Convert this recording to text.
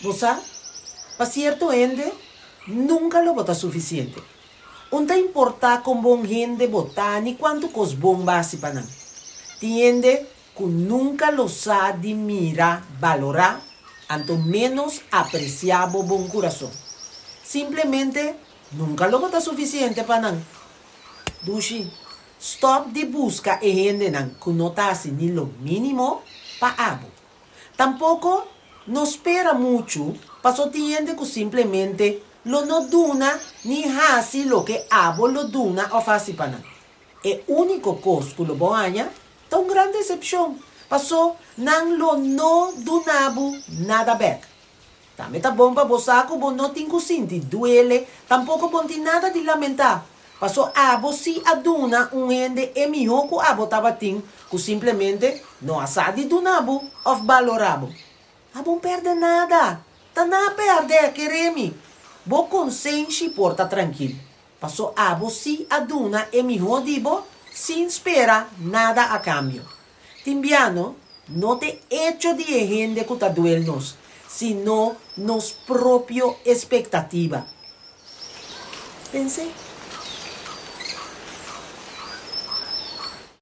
¿Vos para cierto ende, nunca lo vota suficiente. No te importa con bon gente votar ni cuánto cos bombas y panan. Tiende que nunca lo sa de mira, valorar, anto menos apreciabo bon corazón. Simplemente nunca lo vota suficiente panan. Dushi, stop de busca e gente nan que no tasi ni lo mínimo pa abo. Tampoco no espera mucho, paso tiende que simplemente lo no duna ni hasi lo que abo lo duna o fasi panan. El único cos que lo boaña, ta un gran decepción. Pasó nan lo no dunabu nada back. Tame ta bomba bosaco bo no tingo sinti duele, tampoco ponti nada de lamentar. Pasó abo si aduna un ende emihoco abo tabatin, que simplemente no asadi dunabu of valorabo. Abo perde nada. Ta na perde, queremi. Bo consente porta tranquilo. Passou abo si aduna e mi dibo sin espera nada a cambio. Timbiano, no te hecho de gente que te duelnos, sino nos propio expectativa. Pensé,